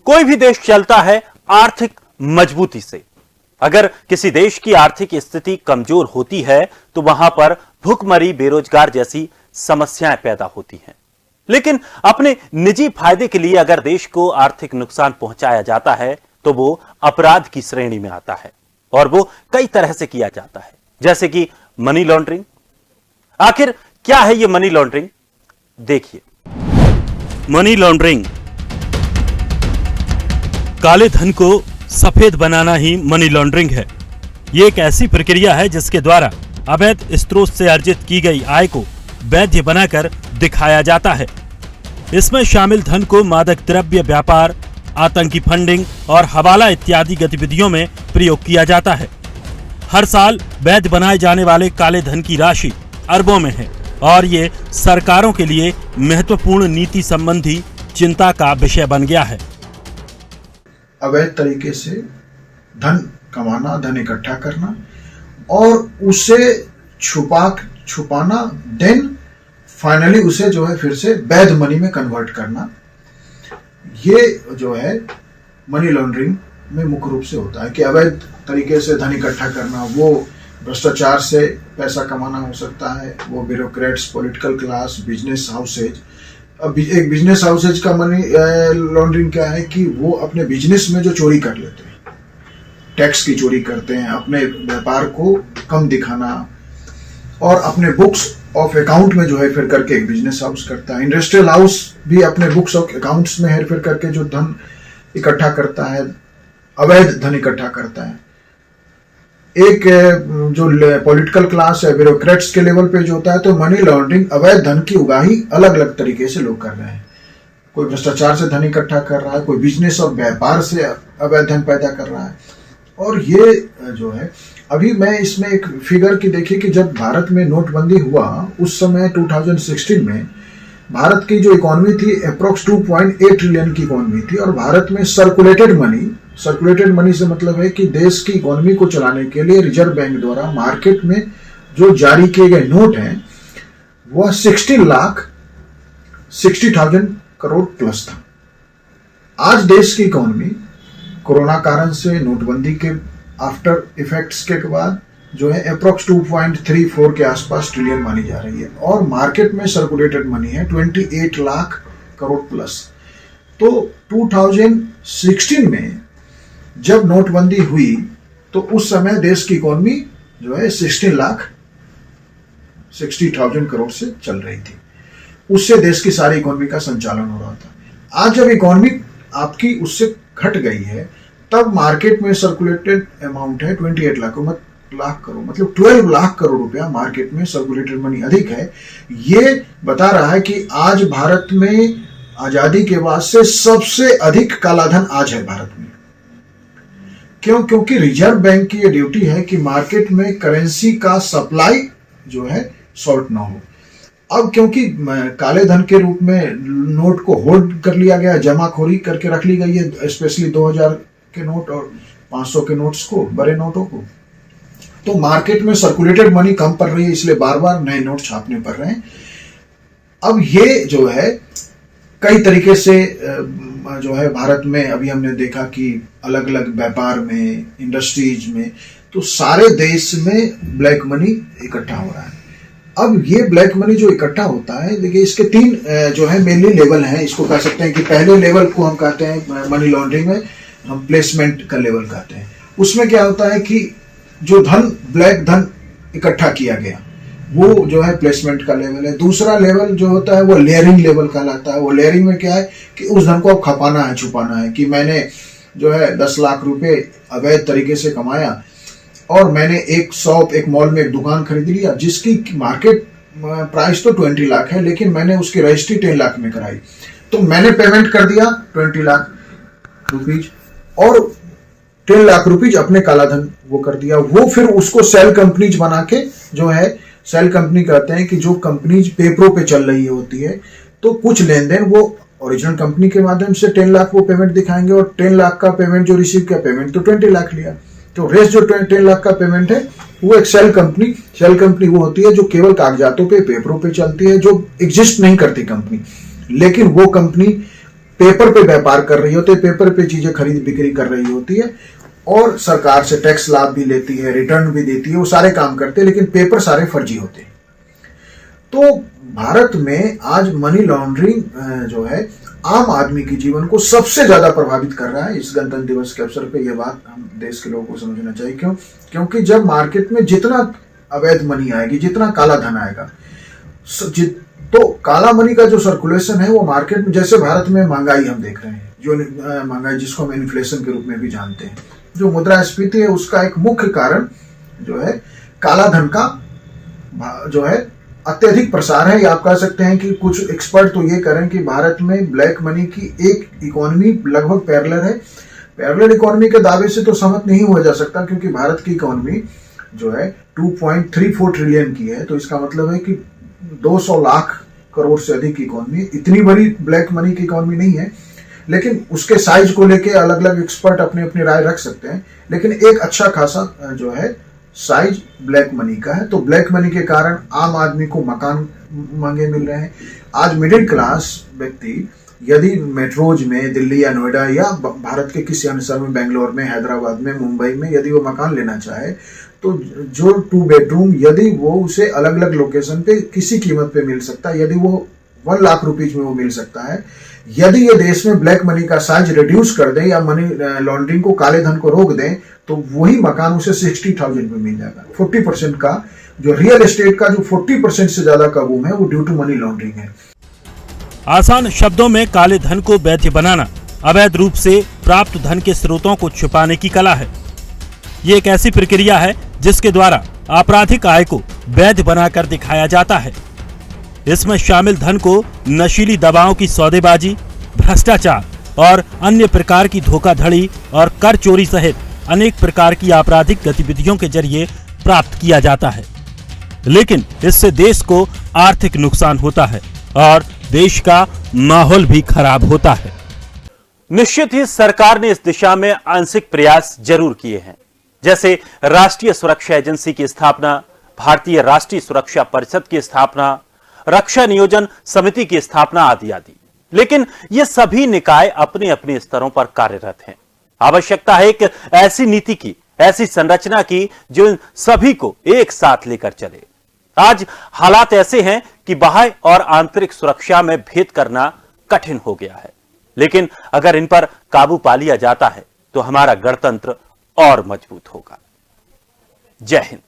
कोई भी देश चलता है आर्थिक मजबूती से। अगर किसी देश की आर्थिक स्थिति कमजोर होती है तो वहां पर भुखमरी, बेरोजगार जैसी समस्याएं पैदा होती हैं। लेकिन अपने निजी फायदे के लिए अगर देश को आर्थिक नुकसान पहुंचाया जाता है तो वो अपराध की श्रेणी में आता है और वो कई तरह से किया जाता है, जैसे कि मनी लॉन्ड्रिंग। आखिर क्या है ये मनी लॉन्ड्रिंग? देखिए, मनी लॉन्ड्रिंग, काले धन को सफेद बनाना ही मनी लॉन्ड्रिंग है। ये एक ऐसी प्रक्रिया है जिसके द्वारा अवैध स्रोत से अर्जित की गई आय को वैध बनाकर दिखाया जाता है। इसमें शामिल धन को मादक द्रव्य व्यापार, आतंकी फंडिंग और हवाला इत्यादि गतिविधियों में प्रयोग किया जाता है। हर साल वैध बनाए जाने वाले काले धन की राशि अरबों में है और ये सरकारों के लिए महत्वपूर्ण नीति संबंधी चिंता का विषय बन गया है। अवैध तरीके से धन कमाना, धन इकट्ठा करना और उसे छुपाना, देन फाइनली उसे जो है फिर से वैध मनी में कन्वर्ट करना, ये जो है मनी लॉन्ड्रिंग में मुख्य रूप से होता है। कि अवैध तरीके से धन इकट्ठा करना, वो भ्रष्टाचार से पैसा कमाना हो सकता है, वो bureaucrats, political class, business houses. अब एक बिजनेस हाउसेज का मनी लॉन्ड्रिंग क्या है कि वो अपने बिजनेस में जो चोरी कर लेते हैं, टैक्स की चोरी करते हैं, अपने व्यापार को कम दिखाना और अपने बुक्स ऑफ अकाउंट में जो है फिर करके एक बिजनेस हाउस करता है। इंडस्ट्रियल हाउस भी अपने बुक्स ऑफ अकाउंट्स में हेरफेर करके जो धन इकट्ठा करता है, अवैध धन इकट्ठा करता है। एक जो पॉलिटिकल क्लास है, ब्यूरोक्रेट्स के लेवल पे जो होता है, तो मनी लॉन्ड्रिंग, अवैध धन की उगाही अलग अलग तरीके से लोग कर रहे हैं। कोई भ्रष्टाचार से धन इकट्ठा कर रहा है, कोई बिजनेस और व्यापार से अवैध धन पैदा कर रहा है। और ये जो है, अभी मैं इसमें एक फिगर की देखी कि जब भारत में नोटबंदी हुआ उस समय 2016 में भारत की जो इकोनॉमी थी अप्रोक्स 2.8 ट्रिलियन की इकोनॉमी थी और भारत में सर्कुलेटेड मनी से मतलब है कि देश की इकोनॉमी को चलाने के लिए रिजर्व बैंक द्वारा मार्केट में जो जारी किए गए नोट हैं वह 60,000 करोड़ प्लस था। आज देश की इकोनॉमी कोरोना कारण से, नोटबंदी के आफ्टर इफेक्ट्स के बाद जो है अप्रोक्स 2.34 के आसपास ट्रिलियन मानी जा रही है और मार्केट में सर्कुलेटेड मनी है 28 लाख करोड़ प्लस। तो 2016 में जब नोटबंदी हुई तो उस समय देश की इकोनॉमी जो है 60,000 करोड़ से चल रही थी। उससे देश की सारी इकोनॉमी का संचालन हो रहा था। आज जब इकोनॉमी आपकी उससे घट गई है तब मार्केट में सर्कुलेटेड अमाउंट है 28 लाख करोड़, मतलब 12 लाख करोड़ रुपया मार्केट में सर्कुलेटेड मनी अधिक है। ये बता रहा है कि आज भारत में आजादी के बाद से सबसे अधिक कालाधन आज है भारत में। क्योंकि रिजर्व बैंक की ये ड्यूटी है कि मार्केट में करेंसी का सप्लाई जो है शॉर्ट ना हो। अब क्योंकि काले धन के रूप में नोट को होल्ड कर लिया गया, जमाखोरी करके रख ली गई है, स्पेशली 2000 के नोट और 500 के नोट्स को, बड़े नोटों को, तो मार्केट में सर्कुलेटेड मनी कम पड़ रही है, इसलिए बार बार नए नोट छापने पड़ रहे हैं। अब ये जो है कई तरीके से जो है भारत में अभी हमने देखा कि अलग अलग व्यापार में, इंडस्ट्रीज में, तो सारे देश में ब्लैक मनी इकट्ठा हो रहा है। अब ये ब्लैक मनी जो इकट्ठा होता है, देखिए इसके 3 जो है मेनली लेवल हैं। इसको कह सकते हैं कि पहले लेवल को हम कहते हैं मनी लॉन्ड्रिंग में हम प्लेसमेंट का लेवल कहते हैं। उसमें क्या होता है कि जो धन, ब्लैक धन इकट्ठा किया गया वो जो है प्लेसमेंट का लेवल है। दूसरा लेवल जो होता है वो लेयरिंग लेवल कहलाता है। वो लेयरिंग में क्या है कि उस धन को खपाना है, छुपाना है, कि मैंने जो है 10 लाख रुपए अवैध तरीके से कमाया और मैंने एक मॉल में एक दुकान खरीद लिया जिसकी मार्केट प्राइस तो 20 लाख है, लेकिन मैंने उसकी रजिस्ट्री 10 लाख में कराई, तो मैंने पेमेंट कर दिया 20 लाख रुपीज और 10 लाख रुपीज अपने कालाधन वो कर दिया। वो फिर उसको सेल कंपनीज बना के, जो है सेल कंपनी कहते हैं कि जो कंपनीज पेपरों पे चल रही होती है, तो कुछ लेन देन वो ओरिजिनल कंपनी के माध्यम से 10 लाख वो पेमेंट दिखाएंगे और 10 लाख का पेमेंट जो रिसीव किया, पेमेंट तो 20 लाख लिया, तो रेस्ट जो 10 लाख का पेमेंट है वो एक सेल कंपनी वो होती है जो केवल कागजातों पे, पेपरों पे चलती है, जो एग्जिस्ट नहीं करती कंपनी, लेकिन वो कंपनी पेपर पे व्यापार कर रही होती है, पेपर पे चीजें खरीद बिक्री कर रही होती है और सरकार से टैक्स लाभ भी लेती है, रिटर्न भी देती है, वो सारे काम करते हैं, लेकिन पेपर सारे फर्जी होते हैं। तो भारत में आज मनी लॉन्ड्रिंग जो है आम आदमी के जीवन को सबसे ज्यादा प्रभावित कर रहा है। इस गणतंत्र दिवस के अवसर पे यह बात हम देश के लोगों को समझना चाहिए। क्योंकि जब मार्केट में जितना अवैध मनी आएगी, जितना काला धन आएगा, तो काला मनी का जो सर्कुलेशन है वो मार्केट में, जैसे भारत में महंगाई हम देख रहे हैं, जो महंगाई जिसको हम इन्फ्लेशन के रूप में भी जानते हैं, जो मुद्रास्फीति है उसका एक मुख्य कारण जो है काला धन का जो है अत्यधिक प्रसार है। या आप कह सकते हैं कि कुछ एक्सपर्ट तो ये करें कि भारत में ब्लैक मनी की एक इकोनॉमी लगभग पैरेलल है। पैरेलल इकोनॉमी के दावे से तो सहमत नहीं हुआ जा सकता, क्योंकि भारत की इकोनॉमी जो है 2.34 ट्रिलियन की है। तो इसका मतलब है कि 200 लाख करोड़ से अधिक की इकोनॉमी, इतनी बड़ी ब्लैक मनी की इकोनॉमी नहीं है। लेकिन उसके साइज को लेके अलग अलग एक्सपर्ट अपनी अपनी राय रख सकते हैं, लेकिन एक अच्छा खासा जो है साइज ब्लैक मनी का है। तो ब्लैक मनी के कारण आम आदमी को मकान महंगे मिल रहे हैं। आज मिडिल क्लास व्यक्ति यदि मेट्रोज में दिल्ली या नोएडा या भारत के किसी अन्य शहर में, बेंगलोर में, हैदराबाद में, मुंबई में यदि वो मकान लेना चाहे, तो जो 2 बेडरूम यदि वो उसे अलग अलग लोकेशन पे किसी कीमत पे मिल सकता है, यदि वो 1 लाख रुपीज में वो मिल सकता है। यदि ये देश में ब्लैक मनी का साइज रिड्यूस कर दें या मनी लॉन्ड्रिंग को, काले धन को रोक दें, तो वही मकान उसे 60,000 में मिल जाएगा। 40% का जो रियल एस्टेट का जो 40% से ज्यादा का बूम है वो ड्यू टू मनी लॉन्ड्रिंग है। आसान शब्दों में काले धन को वैध बनाना अवैध रूप से प्राप्त धन के स्रोतों को छुपाने की कला है। ये एक ऐसी प्रक्रिया है जिसके द्वारा आपराधिक आय को वैध बनाकर दिखाया जाता है। इसमें शामिल धन को नशीली दवाओं की सौदेबाजी, भ्रष्टाचार और अन्य प्रकार की धोखाधड़ी और कर चोरी सहित अनेक प्रकार की आपराधिक गतिविधियों के जरिए प्राप्त किया जाता है। लेकिन इससे देश को आर्थिक नुकसान होता है और देश का माहौल भी खराब होता है। निश्चित ही सरकार ने इस दिशा में आंशिक प्रयास जरूर किए हैं, जैसे राष्ट्रीय सुरक्षा एजेंसी की स्थापना, भारतीय राष्ट्रीय सुरक्षा परिषद की स्थापना, रक्षा नियोजन समिति की स्थापना आदि आदि। लेकिन ये सभी निकाय अपने अपने स्तरों पर कार्यरत हैं। आवश्यकता है एक ऐसी नीति की, ऐसी संरचना की जो इन सभी को एक साथ लेकर चले। आज हालात ऐसे हैं कि बाह्य और आंतरिक सुरक्षा में भेद करना कठिन हो गया है, लेकिन अगर इन पर काबू पा लिया जाता है तो हमारा गणतंत्र और मजबूत होगा। जय हिंद।